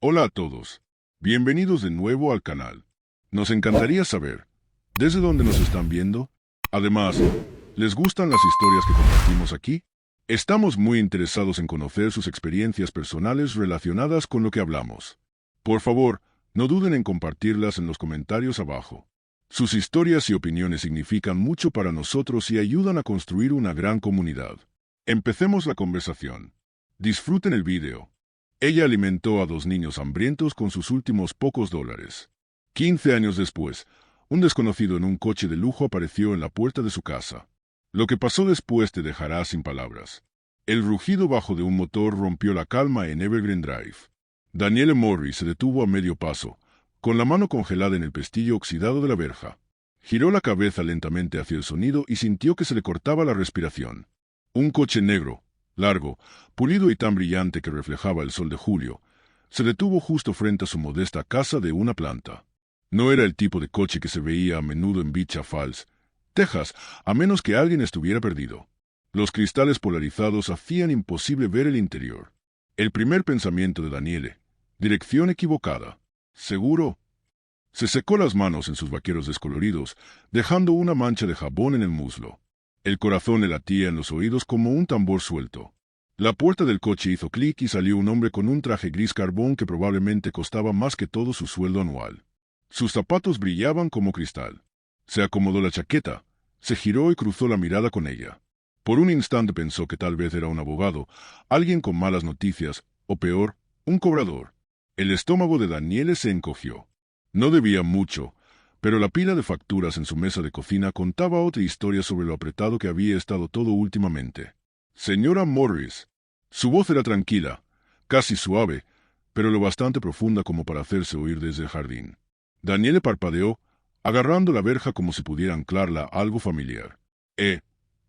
Hola a todos. Bienvenidos de nuevo al canal. Nos encantaría saber, ¿desde dónde nos están viendo? Además, ¿les gustan las historias que compartimos aquí? Estamos muy interesados en conocer sus experiencias personales relacionadas con lo que hablamos. Por favor, no duden en compartirlas en los comentarios abajo. Sus historias y opiniones significan mucho para nosotros y ayudan a construir una gran comunidad. Empecemos la conversación. Disfruten el video. Ella alimentó a 2 niños hambrientos con sus últimos pocos dólares. 15 años después, un desconocido en un coche de lujo apareció en la puerta de su casa. Lo que pasó después te dejará sin palabras. El rugido bajo de un motor rompió la calma en Evergreen Drive. Danielle Morris se detuvo a medio paso, con la mano congelada en el pestillo oxidado de la verja. Giró la cabeza lentamente hacia el sonido y sintió que se le cortaba la respiración. Un coche negro, largo, pulido y tan brillante que reflejaba el sol de julio, se detuvo justo frente a su modesta casa de una planta. No era el tipo de coche que se veía a menudo en Beach Falls, Texas, a menos que alguien estuviera perdido. Los cristales polarizados hacían imposible ver el interior. El primer pensamiento de Danielle: dirección equivocada. ¿Seguro? Se secó las manos en sus vaqueros descoloridos, dejando una mancha de jabón en el muslo. El corazón le latía en los oídos como un tambor suelto. La puerta del coche hizo clic y salió un hombre con un traje gris carbón que probablemente costaba más que todo su sueldo anual. Sus zapatos brillaban como cristal. Se acomodó la chaqueta, se giró y cruzó la mirada con ella. Por un instante pensó que tal vez era un abogado, alguien con malas noticias, o peor, un cobrador. El estómago de Danielle se encogió. No debía mucho, pero la pila de facturas en su mesa de cocina contaba otra historia sobre lo apretado que había estado todo últimamente. Señora Morris. Su voz era tranquila, casi suave, pero lo bastante profunda como para hacerse oír desde el jardín. Danielle parpadeó, agarrando la verja como si pudiera anclarla a algo familiar.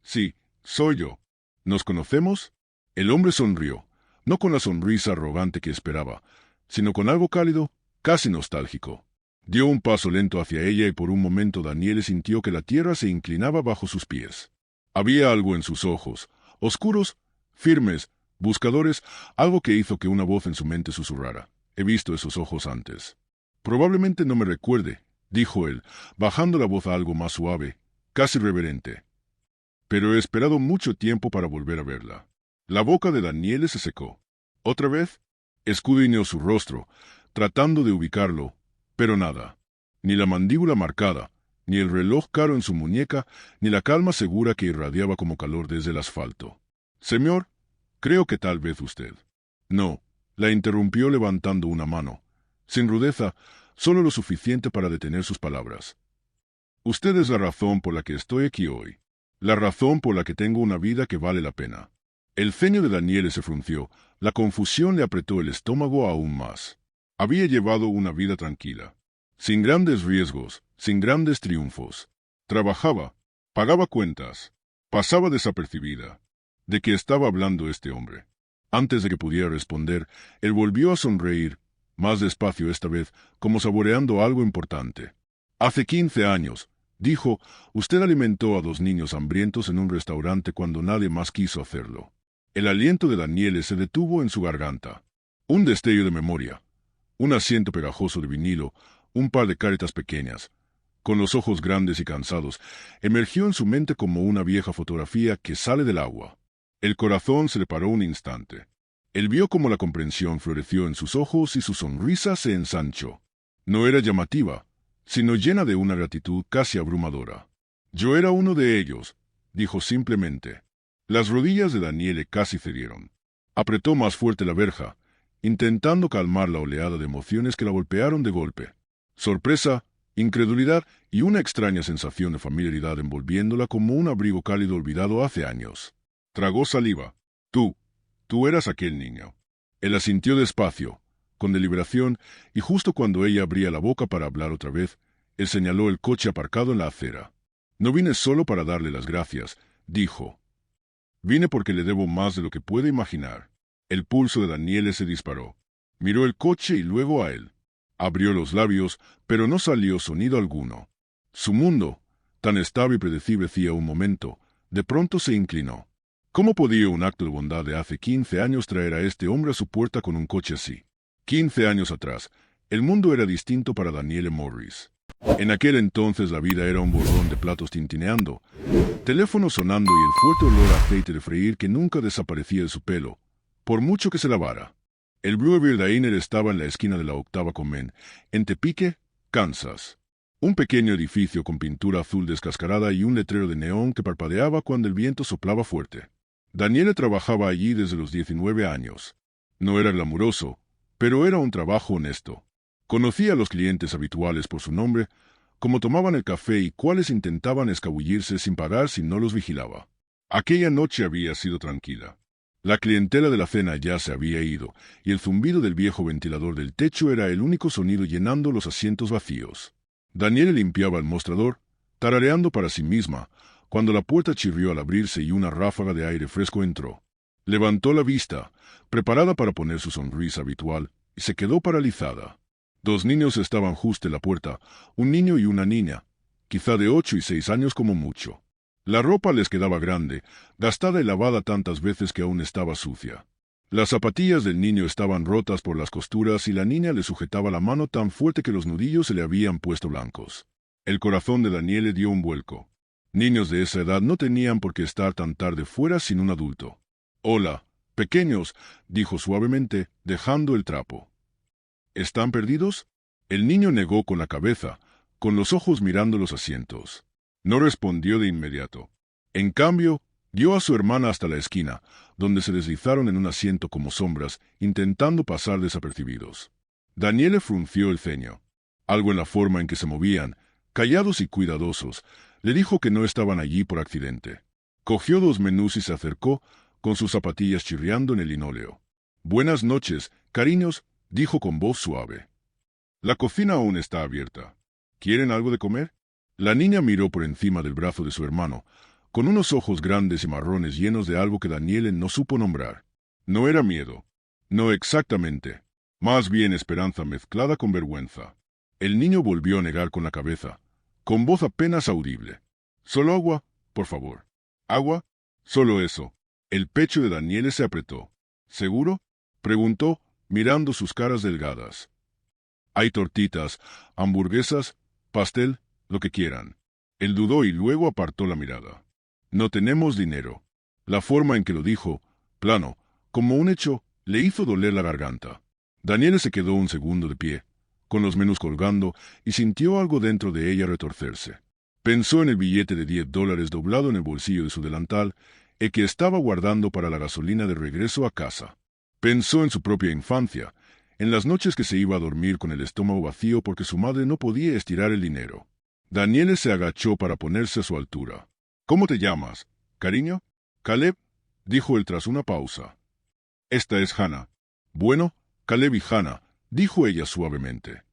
Sí, soy yo. ¿Nos conocemos? El hombre sonrió, no con la sonrisa arrogante que esperaba, sino con algo cálido, casi nostálgico. Dio un paso lento hacia ella y por un momento Danielle sintió que la tierra se inclinaba bajo sus pies. Había algo en sus ojos, oscuros, firmes, buscadores, algo que hizo que una voz en su mente susurrara: «He visto esos ojos antes». «Probablemente no me recuerde», dijo él, bajando la voz a algo más suave, casi reverente. «Pero he esperado mucho tiempo para volver a verla». La boca de Danielle se secó. ¿Otra vez? Escudriñó su rostro, tratando de ubicarlo, pero nada. Ni la mandíbula marcada, ni el reloj caro en su muñeca, ni la calma segura que irradiaba como calor desde el asfalto. «Señor, creo que tal vez usted». «No», la interrumpió levantando una mano, sin rudeza, solo lo suficiente para detener sus palabras. «Usted es la razón por la que estoy aquí hoy. La razón por la que tengo una vida que vale la pena». El ceño de Danielle se frunció, la confusión le apretó el estómago aún más. Había llevado una vida tranquila, sin grandes riesgos, sin grandes triunfos. Trabajaba, pagaba cuentas, pasaba desapercibida. ¿De qué estaba hablando este hombre? Antes de que pudiera responder, él volvió a sonreír, más despacio esta vez, como saboreando algo importante. «Hace 15 años», dijo, «usted alimentó a 2 niños hambrientos en un restaurante cuando nadie más quiso hacerlo». El aliento de Danielle se detuvo en su garganta. Un destello de memoria. Un asiento pegajoso de vinilo, un par de caretas pequeñas. Con los ojos grandes y cansados, emergió en su mente como una vieja fotografía que sale del agua. El corazón se le paró un instante. Él vio cómo la comprensión floreció en sus ojos y su sonrisa se ensanchó. No era llamativa, sino llena de una gratitud casi abrumadora. «Yo era uno de ellos», dijo simplemente. Las rodillas de Danielle casi cedieron. Apretó más fuerte la verja, intentando calmar la oleada de emociones que la golpearon de golpe. Sorpresa, incredulidad y una extraña sensación de familiaridad envolviéndola como un abrigo cálido olvidado hace años. Tragó saliva. Tú eras aquel niño». Él asintió despacio, con deliberación, y justo cuando ella abría la boca para hablar otra vez, él señaló el coche aparcado en la acera. «No vine solo para darle las gracias», dijo. «Vine porque le debo más de lo que puede imaginar». El pulso de Danielle se disparó. Miró el coche y luego a él. Abrió los labios, pero no salió sonido alguno. Su mundo, tan estable y predecible hacía un momento, de pronto se inclinó. ¿Cómo podía un acto de bondad de hace 15 años traer a este hombre a su puerta con un coche así? 15 años atrás, el mundo era distinto para Daniele Morris. En aquel entonces la vida era un borrón de platos tintineando, teléfono sonando y el fuerte olor a aceite de freír que nunca desaparecía de su pelo, por mucho que se lavara. El Brewerville Diner estaba en la esquina de la Octava con Main, en Tepique, Kansas. Un pequeño edificio con pintura azul descascarada y un letrero de neón que parpadeaba cuando el viento soplaba fuerte. Daniele trabajaba allí desde los 19 años. No era glamuroso, pero era un trabajo honesto. Conocía a los clientes habituales por su nombre, cómo tomaban el café y cuáles intentaban escabullirse sin parar si no los vigilaba. Aquella noche había sido tranquila. La clientela de la cena ya se había ido, y el zumbido del viejo ventilador del techo era el único sonido llenando los asientos vacíos. Daniele limpiaba el mostrador, tarareando para sí misma, cuando la puerta chirrió al abrirse y una ráfaga de aire fresco entró. Levantó la vista, preparada para poner su sonrisa habitual, y se quedó paralizada. Dos niños estaban justo en la puerta, un niño y una niña, quizá de 8 y 6 años como mucho. La ropa les quedaba grande, gastada y lavada tantas veces que aún estaba sucia. Las zapatillas del niño estaban rotas por las costuras y la niña le sujetaba la mano tan fuerte que los nudillos se le habían puesto blancos. El corazón de Daniele dio un vuelco. Niños de esa edad no tenían por qué estar tan tarde fuera sin un adulto. «Hola, pequeños», dijo suavemente, dejando el trapo. «¿Están perdidos?» El niño negó con la cabeza, con los ojos mirando los asientos. No respondió de inmediato. En cambio, guió a su hermana hasta la esquina, donde se deslizaron en un asiento como sombras, intentando pasar desapercibidos. Daniele frunció el ceño. Algo en la forma en que se movían, callados y cuidadosos, le dijo que no estaban allí por accidente. Cogió 2 menús y se acercó, con sus zapatillas chirriando en el linóleo. «Buenas noches, cariños», dijo con voz suave. «La cocina aún está abierta. ¿Quieren algo de comer?» La niña miró por encima del brazo de su hermano, con unos ojos grandes y marrones llenos de algo que Daniele no supo nombrar. No era miedo. No exactamente. Más bien esperanza mezclada con vergüenza. El niño volvió a negar con la cabeza, con voz apenas audible. «Solo agua, por favor». «¿Agua? Solo eso». El pecho de Daniele se apretó. «¿Seguro?», preguntó, mirando sus caras delgadas. «Hay tortitas, hamburguesas, pastel, lo que quieran». Él dudó y luego apartó la mirada. «No tenemos dinero». La forma en que lo dijo, plano, como un hecho, le hizo doler la garganta. Daniele se quedó un segundo de pie, con los menús colgando, y sintió algo dentro de ella retorcerse. Pensó en el billete de $10 doblado en el bolsillo de su delantal, el que estaba guardando para la gasolina de regreso a casa. Pensó en su propia infancia, en las noches que se iba a dormir con el estómago vacío porque su madre no podía estirar el dinero. Daniele se agachó para ponerse a su altura. «¿Cómo te llamas, cariño?» «Caleb», dijo él tras una pausa. «Esta es Hannah». «Bueno, Caleb y Hannah», dijo ella suavemente.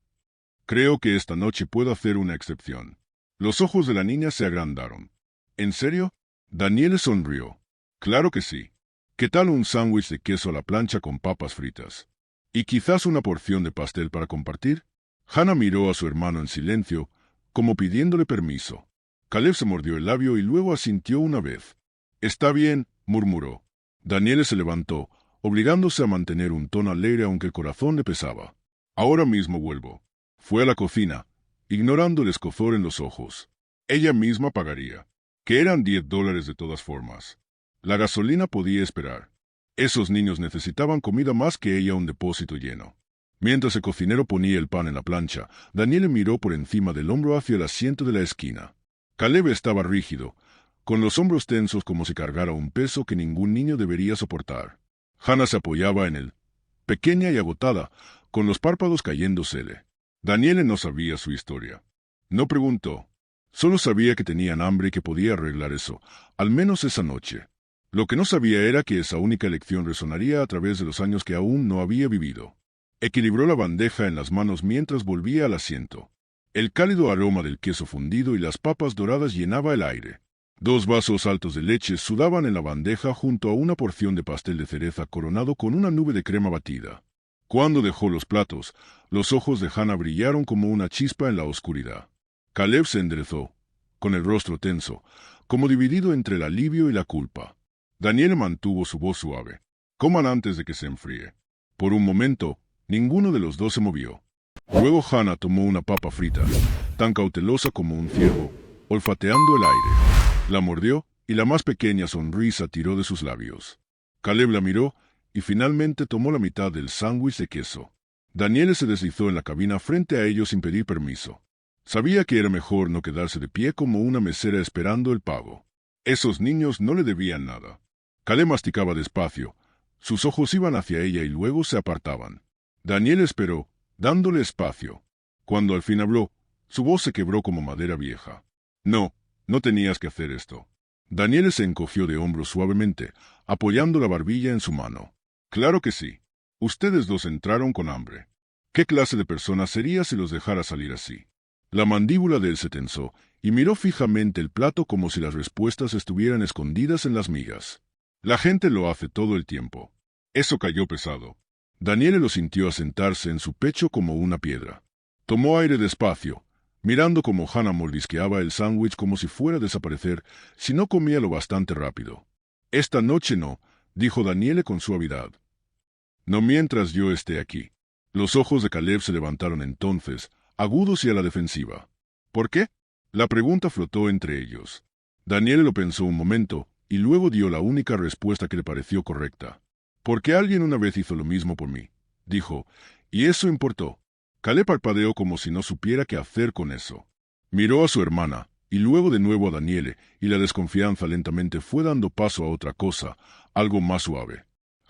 «Creo que esta noche puedo hacer una excepción». Los ojos de la niña se agrandaron. «¿En serio?» Daniele sonrió. «Claro que sí. ¿Qué tal un sándwich de queso a la plancha con papas fritas? ¿Y quizás una porción de pastel para compartir?» Hannah miró a su hermano en silencio, como pidiéndole permiso. Caleb se mordió el labio y luego asintió una vez. «Está bien», murmuró. Daniele se levantó, obligándose a mantener un tono alegre aunque el corazón le pesaba. «Ahora mismo vuelvo». Fue a la cocina, ignorando el escozor en los ojos. Ella misma pagaría, que eran $10 de todas formas. La gasolina podía esperar. Esos niños necesitaban comida más que ella un depósito lleno. Mientras el cocinero ponía el pan en la plancha, Daniele miró por encima del hombro hacia el asiento de la esquina. Caleb estaba rígido, con los hombros tensos como si cargara un peso que ningún niño debería soportar. Hannah se apoyaba en él, pequeña y agotada, con los párpados cayéndosele. Daniele no sabía su historia. No preguntó. Solo sabía que tenían hambre y que podía arreglar eso, al menos esa noche. Lo que no sabía era que esa única elección resonaría a través de los años que aún no había vivido. Equilibró la bandeja en las manos mientras volvía al asiento. El cálido aroma del queso fundido y las papas doradas llenaba el aire. 2 vasos altos de leche sudaban en la bandeja junto a una porción de pastel de cereza coronado con una nube de crema batida. Cuando dejó los platos, los ojos de Hannah brillaron como una chispa en la oscuridad. Caleb se enderezó, con el rostro tenso, como dividido entre el alivio y la culpa. Daniele mantuvo su voz suave. «Coman antes de que se enfríe». Por un momento, Ninguno de los dos se movió. Luego Hannah tomó una papa frita, tan cautelosa como un ciervo, olfateando el aire. La mordió, y la más pequeña sonrisa tiró de sus labios. Caleb la miró, y finalmente tomó la mitad del sándwich de queso. Daniele se deslizó en la cabina frente a ellos sin pedir permiso. Sabía que era mejor no quedarse de pie como una mesera esperando el pago. Esos niños no le debían nada. Caleb masticaba despacio. Sus ojos iban hacia ella y luego se apartaban. Daniele esperó, dándole espacio. Cuando al fin habló, su voz se quebró como madera vieja. No, no tenías que hacer esto. Daniele se encogió de hombros suavemente, apoyando la barbilla en su mano. Claro que sí. Ustedes dos entraron con hambre. ¿Qué clase de persona sería si los dejara salir así? La mandíbula de él se tensó, y miró fijamente el plato como si las respuestas estuvieran escondidas en las migas. La gente lo hace todo el tiempo. Eso cayó pesado. Daniele lo sintió asentarse en su pecho como una piedra. Tomó aire despacio, mirando cómo Hannah mordisqueaba el sándwich como si fuera a desaparecer si no comía lo bastante rápido. Esta noche no, dijo Daniele con suavidad. No mientras yo esté aquí. Los ojos de Caleb se levantaron entonces, agudos y a la defensiva. ¿Por qué? La pregunta flotó entre ellos. Daniele lo pensó un momento, y luego dio la única respuesta que le pareció correcta. Porque alguien una vez hizo lo mismo por mí, dijo, y eso importó. Caleb parpadeó como si no supiera qué hacer con eso. Miró a su hermana, y luego de nuevo a Daniele, y la desconfianza lentamente fue dando paso a otra cosa, algo más suave.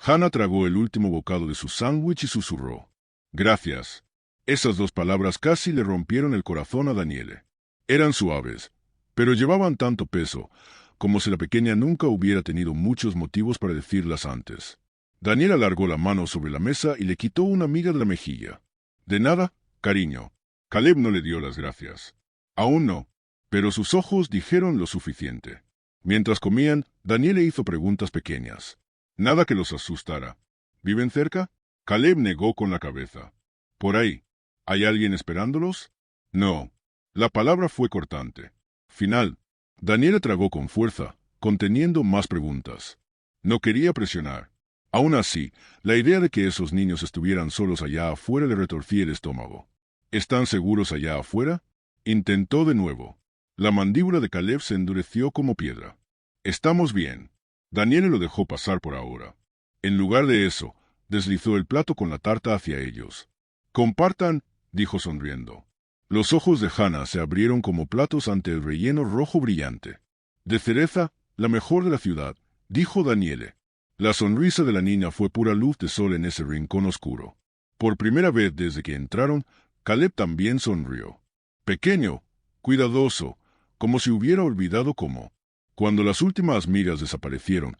Hannah tragó el último bocado de su sándwich y susurró. Gracias. Esas dos palabras casi le rompieron el corazón a Daniele. Eran suaves, pero llevaban tanto peso, como si la pequeña nunca hubiera tenido muchos motivos para decirlas antes. Daniele alargó la mano sobre la mesa y le quitó una miga de la mejilla. De nada, cariño. Caleb no le dio las gracias. Aún no, pero sus ojos dijeron lo suficiente. Mientras comían, Daniele hizo preguntas pequeñas. Nada que los asustara. ¿Viven cerca? Caleb negó con la cabeza. Por ahí. ¿Hay alguien esperándolos? No. La palabra fue cortante. Final. Daniele tragó con fuerza, conteniendo más preguntas. No quería presionar. Aún así, la idea de que esos niños estuvieran solos allá afuera le retorcía el estómago. ¿Están seguros allá afuera? Intentó de nuevo. La mandíbula de Caleb se endureció como piedra. Estamos bien. Daniele lo dejó pasar por ahora. En lugar de eso, deslizó el plato con la tarta hacia ellos. Compartan, dijo sonriendo. Los ojos de Hannah se abrieron como platos ante el relleno rojo brillante. De cereza, la mejor de la ciudad, dijo Daniele. La sonrisa de la niña fue pura luz de sol en ese rincón oscuro. Por primera vez desde que entraron, Caleb también sonrió. Pequeño, cuidadoso, como si hubiera olvidado cómo. Cuando las últimas migas desaparecieron,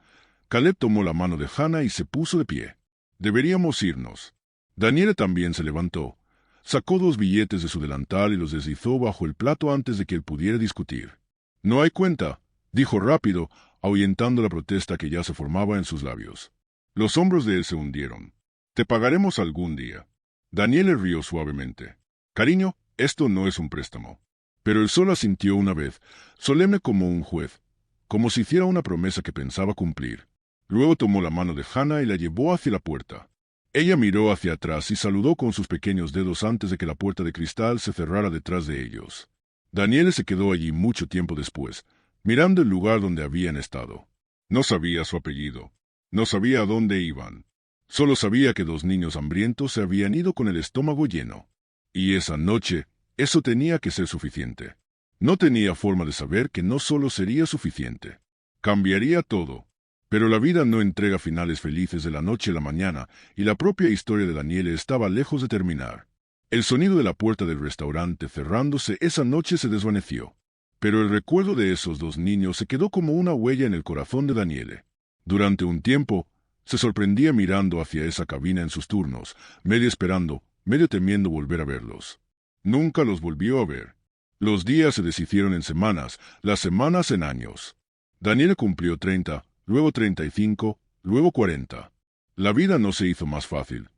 Caleb tomó la mano de Hannah y se puso de pie. Deberíamos irnos. Daniele también se levantó. Sacó 2 billetes de su delantal y los deslizó bajo el plato antes de que él pudiera discutir. No hay cuenta, dijo rápido, ahuyentando la protesta que ya se formaba en sus labios. Los hombros de él se hundieron. Te pagaremos algún día. Daniele rió suavemente. Cariño, esto no es un préstamo. Pero él solo asintió una vez, solemne como un juez, como si hiciera una promesa que pensaba cumplir. Luego tomó la mano de Hannah y la llevó hacia la puerta. Ella miró hacia atrás y saludó con sus pequeños dedos antes de que la puerta de cristal se cerrara detrás de ellos. Daniele se quedó allí mucho tiempo después, mirando el lugar donde habían estado. No sabía su apellido. No sabía a dónde iban. Solo sabía que 2 niños hambrientos se habían ido con el estómago lleno. Y esa noche, eso tenía que ser suficiente. No tenía forma de saber que no solo sería suficiente. Cambiaría todo. Pero la vida no entrega finales felices de la noche a la mañana, y la propia historia de Daniele estaba lejos de terminar. El sonido de la puerta del restaurante cerrándose esa noche se desvaneció. Pero el recuerdo de esos 2 niños se quedó como una huella en el corazón de Daniele. Durante un tiempo, se sorprendía mirando hacia esa cabina en sus turnos, medio esperando, medio temiendo volver a verlos. Nunca los volvió a ver. Los días se deshicieron en semanas, las semanas en años. Daniele cumplió 30, luego 35, luego 40. La vida no se hizo más fácil,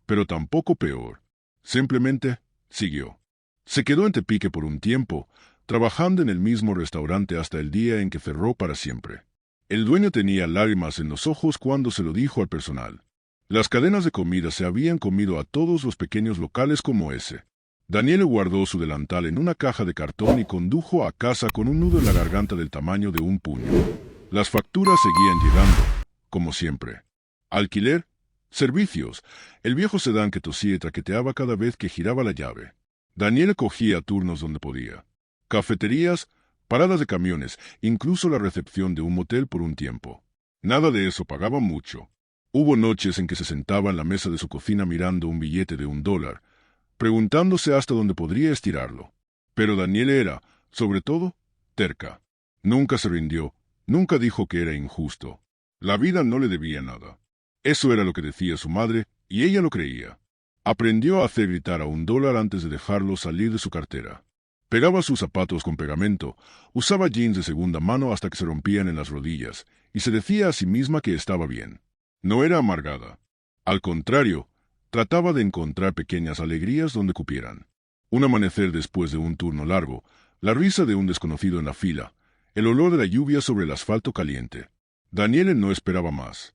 pero tampoco peor. Simplemente siguió. Se quedó en Tepique por un tiempo, trabajando en el mismo restaurante hasta el día en que cerró para siempre. El dueño tenía lágrimas en los ojos cuando se lo dijo al personal. Las cadenas de comida se habían comido a todos los pequeños locales como ese. Daniele guardó su delantal en una caja de cartón y condujo a casa con un nudo en la garganta del tamaño de un puño. Las facturas seguían llegando, como siempre. Alquiler, servicios, el viejo sedán que tosía y traqueteaba cada vez que giraba la llave. Daniele cogía turnos donde podía. Cafeterías, paradas de camiones, incluso la recepción de un motel por un tiempo. Nada de eso pagaba mucho. Hubo noches en que se sentaba en la mesa de su cocina mirando un billete de $1, preguntándose hasta dónde podría estirarlo. Pero Daniele era, sobre todo, terca. Nunca se rindió, nunca dijo que era injusto. La vida no le debía nada. Eso era lo que decía su madre, y ella lo creía. Aprendió a hacer gritar a $1 antes de dejarlo salir de su cartera. Pegaba sus zapatos con pegamento, usaba jeans de segunda mano hasta que se rompían en las rodillas, y se decía a sí misma que estaba bien. No era amargada. Al contrario, trataba de encontrar pequeñas alegrías donde cupieran. Un amanecer después de un turno largo, la risa de un desconocido en la fila, el olor de la lluvia sobre el asfalto caliente. Daniele no esperaba más.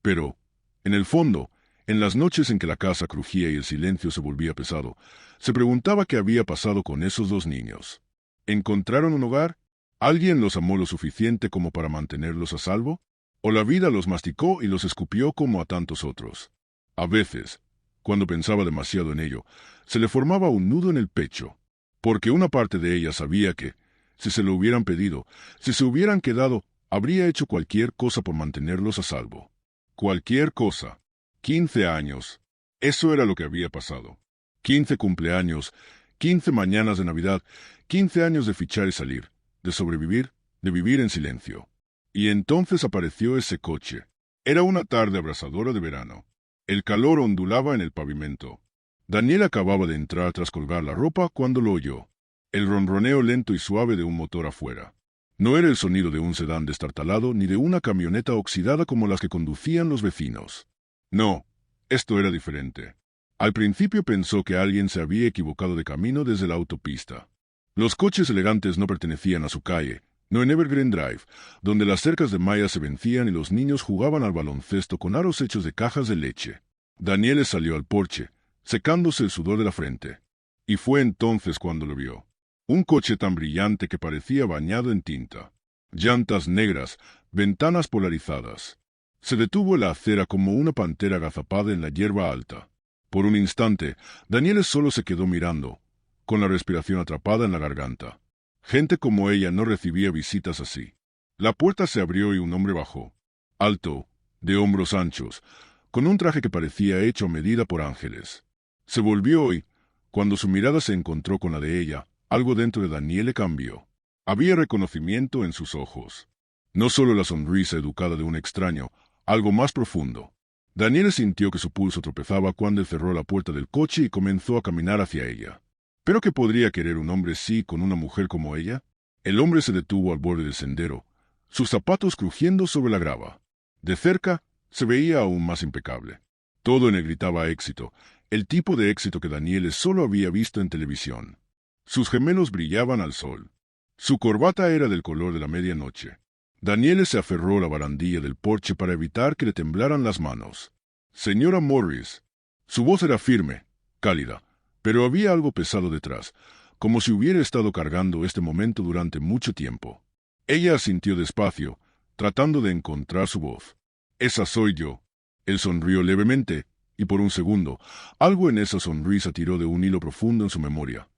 Pero, en el fondo, en las noches en que la casa crujía y el silencio se volvía pesado, se preguntaba qué había pasado con esos dos niños. ¿Encontraron un hogar? ¿Alguien los amó lo suficiente como para mantenerlos a salvo? ¿O la vida los masticó y los escupió como a tantos otros? A veces, cuando pensaba demasiado en ello, se le formaba un nudo en el pecho, porque una parte de ella sabía que, si se lo hubieran pedido, si se hubieran quedado, habría hecho cualquier cosa por mantenerlos a salvo. Cualquier cosa. 15 años. Eso era lo que había pasado. 15 cumpleaños, 15 mañanas de Navidad, 15 años de fichar y salir, de sobrevivir, de vivir en silencio. Y entonces apareció ese coche. Era una tarde abrasadora de verano. El calor ondulaba en el pavimento. Daniel acababa de entrar tras colgar la ropa cuando lo oyó. El ronroneo lento y suave de un motor afuera. No era el sonido de un sedán destartalado ni de una camioneta oxidada como las que conducían los vecinos. No, esto era diferente. Al principio pensó que alguien se había equivocado de camino desde la autopista. Los coches elegantes no pertenecían a su calle, no en Evergreen Drive, donde las cercas de malla se vencían y los niños jugaban al baloncesto con aros hechos de cajas de leche. Daniele salió al porche, secándose el sudor de la frente. Y fue entonces cuando lo vio. Un coche tan brillante que parecía bañado en tinta. Llantas negras, ventanas polarizadas. Se detuvo en la acera como una pantera agazapada en la hierba alta. Por un instante, Daniele solo se quedó mirando, con la respiración atrapada en la garganta. Gente como ella no recibía visitas así. La puerta se abrió y un hombre bajó. Alto, de hombros anchos, con un traje que parecía hecho a medida por ángeles. Se volvió y, cuando su mirada se encontró con la de ella, algo dentro de Daniele cambió. Había reconocimiento en sus ojos. No solo la sonrisa educada de un extraño, algo más profundo. Daniele sintió que su pulso tropezaba cuando él cerró la puerta del coche y comenzó a caminar hacia ella. ¿Pero qué podría querer un hombre sí con una mujer como ella? El hombre se detuvo al borde del sendero, sus zapatos crujiendo sobre la grava. De cerca, se veía aún más impecable. Todo en él gritaba éxito, el tipo de éxito que Daniele solo había visto en televisión. Sus gemelos brillaban al sol. Su corbata era del color de la medianoche. Daniele se aferró a la barandilla del porche para evitar que le temblaran las manos. Señora Morris. Su voz era firme, cálida, pero había algo pesado detrás, como si hubiera estado cargando este momento durante mucho tiempo. Ella asintió despacio, tratando de encontrar su voz. Esa soy yo. Él sonrió levemente, y por un segundo, algo en esa sonrisa tiró de un hilo profundo en su memoria.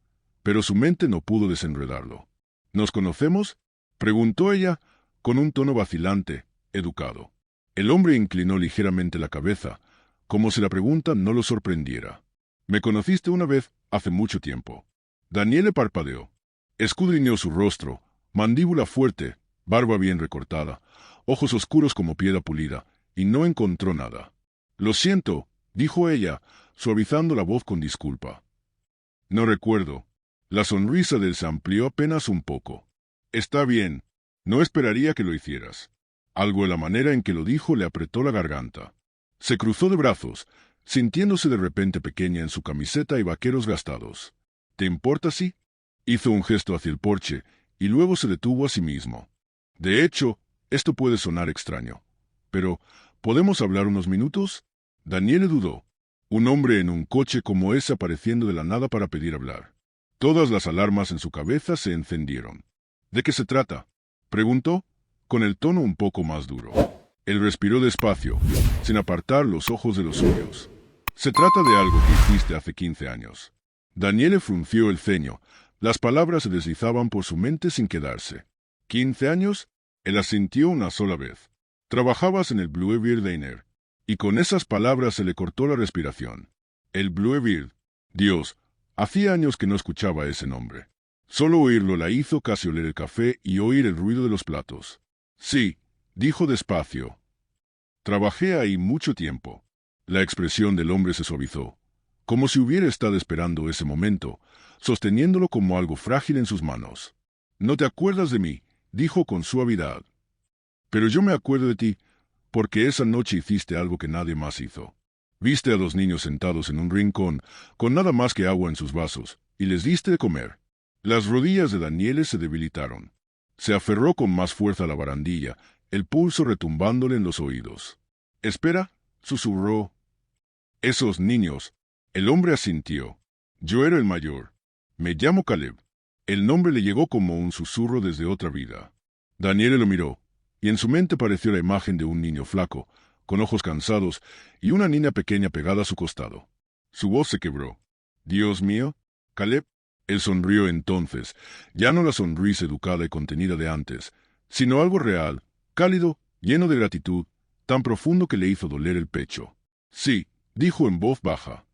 Pero su mente no pudo desenredarlo. ¿Nos conocemos?, preguntó ella, con un tono vacilante, educado. El hombre inclinó ligeramente la cabeza, como si la pregunta no lo sorprendiera. «Me conociste una vez, hace mucho tiempo». Daniele parpadeó. Escudriñó su rostro, mandíbula fuerte, barba bien recortada, ojos oscuros como piedra pulida, y no encontró nada. «Lo siento», dijo ella, suavizando la voz con disculpa. «No recuerdo». La sonrisa de él se amplió apenas un poco. «Está bien. No esperaría que lo hicieras». Algo en la manera en que lo dijo le apretó la garganta. Se cruzó de brazos, sintiéndose de repente pequeña en su camiseta y vaqueros gastados. «¿Te importa si?» Hizo un gesto hacia el porche, y luego se detuvo a sí mismo. «De hecho, esto puede sonar extraño. Pero, ¿podemos hablar unos minutos?» Daniele dudó. Un hombre en un coche como ese apareciendo de la nada para pedir hablar. Todas las alarmas en su cabeza se encendieron. ¿De qué se trata?, preguntó, con el tono un poco más duro. Él respiró despacio, sin apartar los ojos de los suyos. Se trata de algo que hiciste hace 15 años. Daniele frunció el ceño. Las palabras se deslizaban por su mente sin quedarse. ¿15 años? Él asintió una sola vez. Trabajabas en el Bluebeard Diner. Y con esas palabras se le cortó la respiración. El Bluebeard. Dios, hacía años que no escuchaba ese nombre. Solo oírlo la hizo casi oler el café y oír el ruido de los platos. Sí, dijo despacio. Trabajé ahí mucho tiempo. La expresión del hombre se suavizó, como si hubiera estado esperando ese momento, sosteniéndolo como algo frágil en sus manos. No te acuerdas de mí, dijo con suavidad. Pero yo me acuerdo de ti, porque esa noche hiciste algo que nadie más hizo. Viste a 2 niños sentados en un rincón, con nada más que agua en sus vasos, y les diste de comer. Las rodillas de Daniele se debilitaron. Se aferró con más fuerza a la barandilla, el pulso retumbándole en los oídos. «Espera», susurró. «Esos niños». El hombre asintió. «Yo era el mayor. Me llamo Caleb». El nombre le llegó como un susurro desde otra vida. Daniele lo miró, y en su mente apareció la imagen de un niño flaco, con ojos cansados, y una niña pequeña pegada a su costado. Su voz se quebró. «Dios mío, Caleb». Él sonrió entonces, ya no la sonrisa educada y contenida de antes, sino algo real, cálido, lleno de gratitud, tan profundo que le hizo doler el pecho. «Sí», dijo en voz baja.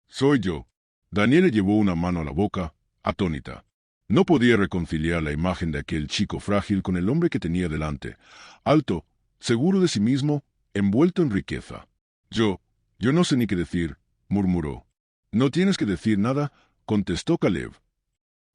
«Soy yo». Daniele llevó una mano a la boca, atónita. No podía reconciliar la imagen de aquel chico frágil con el hombre que tenía delante, alto, seguro de sí mismo, envuelto en riqueza. Yo no sé ni qué decir», murmuró. «No tienes que decir nada», contestó Caleb.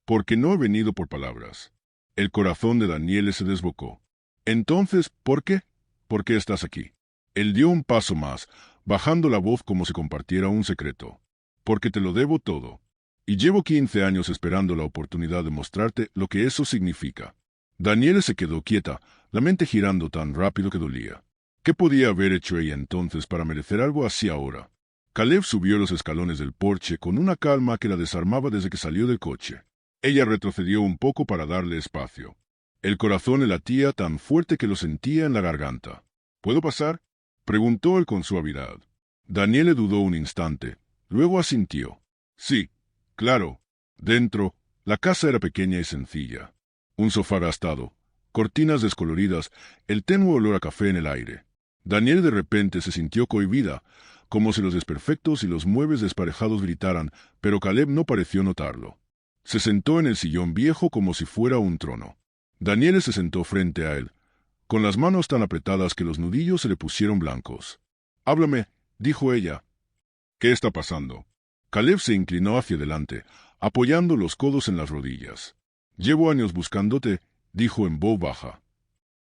«Porque no he venido por palabras». El corazón de Daniele se desbocó. «Entonces, ¿por qué? ¿Por qué estás aquí?». Él dio un paso más, bajando la voz como si compartiera un secreto. «Porque te lo debo todo. Y llevo 15 años esperando la oportunidad de mostrarte lo que eso significa». Daniele se quedó quieta, la mente girando tan rápido que dolía. ¿Qué podía haber hecho ella entonces para merecer algo así ahora? Caleb subió los escalones del porche con una calma que la desarmaba desde que salió del coche. Ella retrocedió un poco para darle espacio. El corazón le latía tan fuerte que lo sentía en la garganta. «¿Puedo pasar?», preguntó él con suavidad. Daniele dudó un instante, luego asintió. «Sí, claro». Dentro, la casa era pequeña y sencilla. Un sofá gastado, cortinas descoloridas, el tenue olor a café en el aire. Daniele de repente se sintió cohibida, como si los desperfectos y los muebles desparejados gritaran, pero Caleb no pareció notarlo. Se sentó en el sillón viejo como si fuera un trono. Daniele se sentó frente a él, con las manos tan apretadas que los nudillos se le pusieron blancos. «Háblame», dijo ella. «¿Qué está pasando?». Caleb se inclinó hacia adelante, apoyando los codos en las rodillas. «Llevo años buscándote», dijo en voz baja.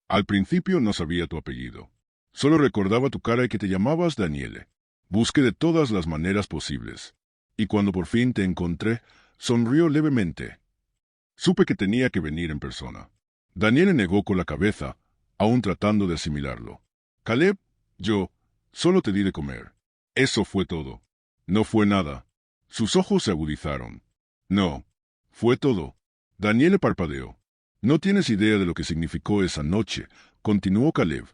«Al principio no sabía tu apellido. Solo recordaba tu cara y que te llamabas Daniele. Busqué de todas las maneras posibles. Y cuando por fin te encontré, sonrió levemente. Supe que tenía que venir en persona». Daniele negó con la cabeza, aún tratando de asimilarlo. «Caleb, yo solo te di de comer. Eso fue todo». «No fue nada». Sus ojos se agudizaron. «No, fue todo». Daniele parpadeó. «No tienes idea de lo que significó esa noche», continuó Caleb.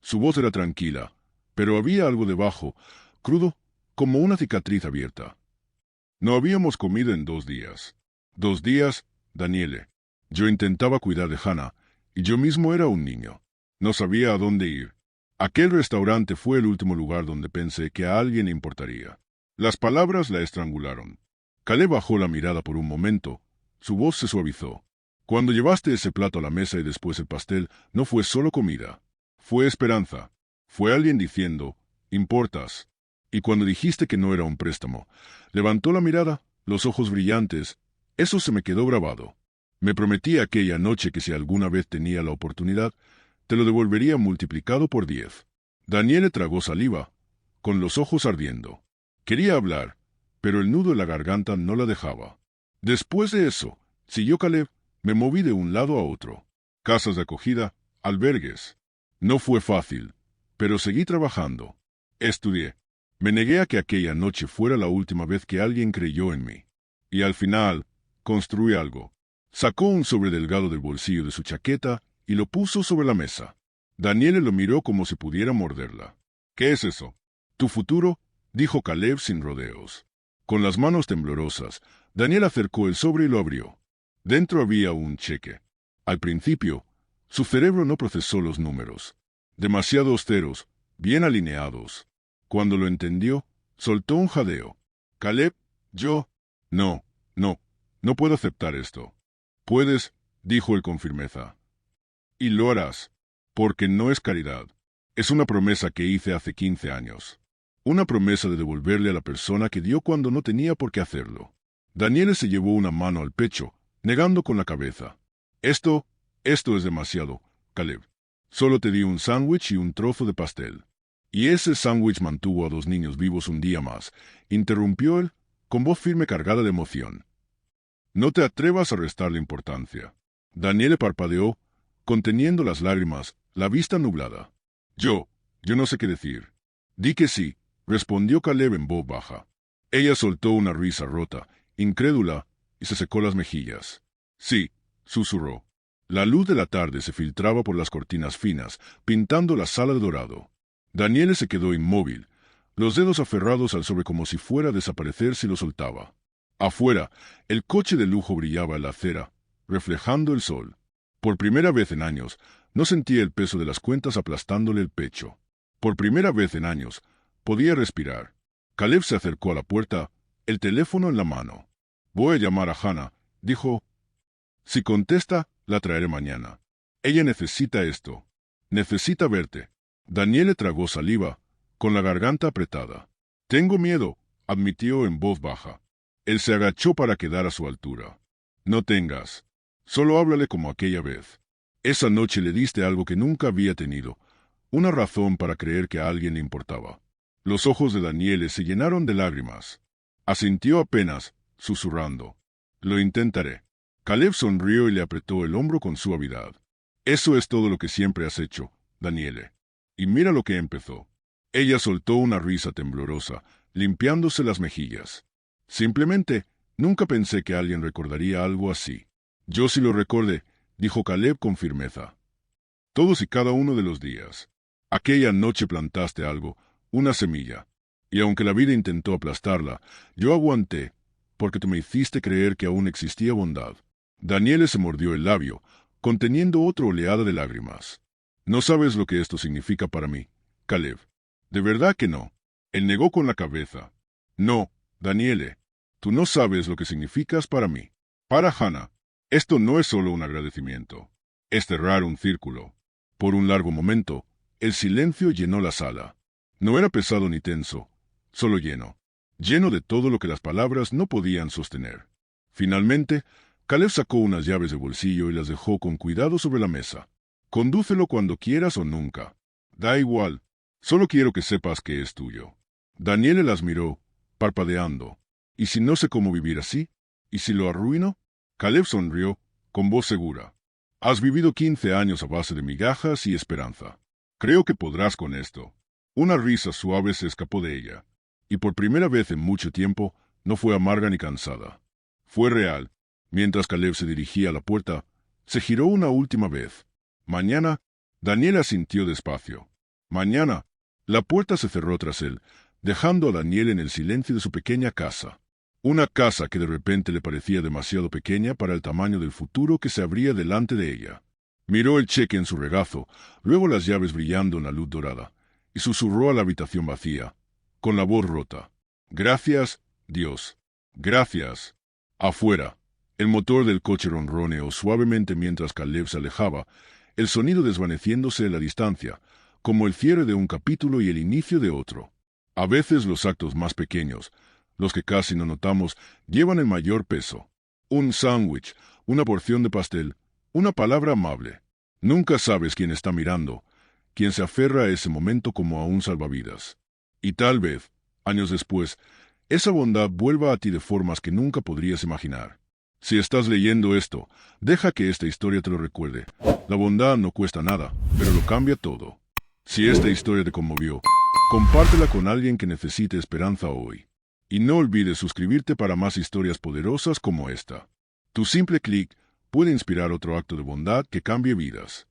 Su voz era tranquila, pero había algo debajo, crudo, como una cicatriz abierta. «No habíamos comido en 2 días». «2 días, Daniele. Yo intentaba cuidar de Hannah, y yo mismo era un niño. No sabía a dónde ir. Aquel restaurante fue el último lugar donde pensé que a alguien le importaría». Las palabras la estrangularon. Caleb bajó la mirada por un momento. Su voz se suavizó. «Cuando llevaste ese plato a la mesa y después el pastel, no fue solo comida. Fue esperanza. Fue alguien diciendo, importas». Y cuando dijiste que no era un préstamo, levantó la mirada, los ojos brillantes. Eso se me quedó grabado. Me prometí aquella noche que si alguna vez tenía la oportunidad, te lo devolvería multiplicado por 10. Daniele tragó saliva, con los ojos ardiendo. Quería hablar, pero el nudo en la garganta no la dejaba. «Después de eso», siguió Caleb, «me moví de un lado a otro. Casas de acogida, albergues. No fue fácil, pero seguí trabajando. Estudié. Me negué a que aquella noche fuera la última vez que alguien creyó en mí. Y al final, construí algo. Sacó un sobre delgado del bolsillo de su chaqueta y lo puso sobre la mesa. Daniele lo miró como si pudiera morderla. ¿Qué es eso? Tu futuro, dijo Caleb sin rodeos. Con las manos temblorosas, Daniel acercó el sobre y lo abrió. Dentro había un cheque. Al principio, su cerebro no procesó los números. Demasiado austeros, bien alineados. Cuando lo entendió, soltó un jadeo. Caleb, yo... No, no puedo aceptar esto. Puedes, dijo él con firmeza. Y lo harás, porque no es caridad. Es una promesa que hice hace 15 años. Una promesa de devolverle a la persona que dio cuando no tenía por qué hacerlo. Daniele se llevó una mano al pecho, negando con la cabeza. Esto es demasiado, Caleb. Solo te di un sándwich y un trozo de pastel. Y ese sándwich mantuvo a 2 niños vivos un día más, interrumpió él, con voz firme cargada de emoción. No te atrevas a restarle importancia. Daniele parpadeó, conteniendo las lágrimas, la vista nublada. Yo no sé qué decir. Di que sí, respondió Caleb en voz baja. Ella soltó una risa rota, incrédula, y se secó las mejillas. Sí, susurró. La luz de la tarde se filtraba por las cortinas finas, pintando la sala de dorado. Daniele se quedó inmóvil, los dedos aferrados al sobre como si fuera a desaparecer si lo soltaba. Afuera, el coche de lujo brillaba en la acera, reflejando el sol. Por primera vez en años, no sentía el peso de las cuentas aplastándole el pecho. Por primera vez en años, podía respirar. Caleb se acercó a la puerta, el teléfono en la mano. Voy a llamar a Hannah, dijo. Si contesta, la traeré mañana. Ella necesita esto. Necesita verte. Daniele tragó saliva, con la garganta apretada. Tengo miedo, admitió en voz baja. Él se agachó para quedar a su altura. No tengas. Solo háblale como aquella vez. Esa noche le diste algo que nunca había tenido, una razón para creer que a alguien le importaba. Los ojos de Daniele se llenaron de lágrimas. Asintió apenas, susurrando. Lo intentaré. Caleb sonrió y le apretó el hombro con suavidad. Eso es todo lo que siempre has hecho, Daniele. Y mira lo que empezó. Ella soltó una risa temblorosa, limpiándose las mejillas. Simplemente, nunca pensé que alguien recordaría algo así. Yo sí lo recordé, dijo Caleb con firmeza. Todos y cada uno de los días. Aquella noche plantaste algo, una semilla. Y aunque la vida intentó aplastarla, yo aguanté, porque tú me hiciste creer que aún existía bondad. Daniele se mordió el labio, conteniendo otra oleada de lágrimas. No sabes lo que esto significa para mí, Caleb. De verdad que no. Él negó con la cabeza. No, Daniele, tú no sabes lo que significas para mí. Para Hannah, esto no es solo un agradecimiento. Es cerrar un círculo. Por un largo momento, el silencio llenó la sala. No era pesado ni tenso, solo lleno. Lleno de todo lo que las palabras no podían sostener. Finalmente, Caleb sacó unas llaves de bolsillo y las dejó con cuidado sobre la mesa. Condúcelo cuando quieras o nunca. Da igual. Solo quiero que sepas que es tuyo. Daniele las miró, parpadeando. ¿Y si no sé cómo vivir así? ¿Y si lo arruino? Caleb sonrió, con voz segura. Has vivido 15 años a base de migajas y esperanza. Creo que podrás con esto. Una risa suave se escapó de ella. Y por primera vez en mucho tiempo, no fue amarga ni cansada. Fue real. Mientras Caleb se dirigía a la puerta, se giró una última vez. Mañana, Daniele asintió despacio. Mañana, la puerta se cerró tras él, dejando a Daniele en el silencio de su pequeña casa. Una casa que de repente le parecía demasiado pequeña para el tamaño del futuro que se abría delante de ella. Miró el cheque en su regazo, luego las llaves brillando en la luz dorada, y susurró a la habitación vacía, con la voz rota. Gracias, Dios. Gracias. Afuera, el motor del coche ronroneó suavemente mientras Caleb se alejaba, el sonido desvaneciéndose en la distancia, como el cierre de un capítulo y el inicio de otro. A veces los actos más pequeños, los que casi no notamos, llevan el mayor peso. Un sándwich, una porción de pastel, una palabra amable. Nunca sabes quién está mirando, quién se aferra a ese momento como a un salvavidas. Y tal vez, años después, esa bondad vuelva a ti de formas que nunca podrías imaginar. Si estás leyendo esto, deja que esta historia te lo recuerde. La bondad no cuesta nada, pero lo cambia todo. Si esta historia te conmovió, Compártela con alguien que necesite esperanza hoy. Y no olvides suscribirte para más historias poderosas como esta. Tu simple clic puede inspirar otro acto de bondad que cambie vidas.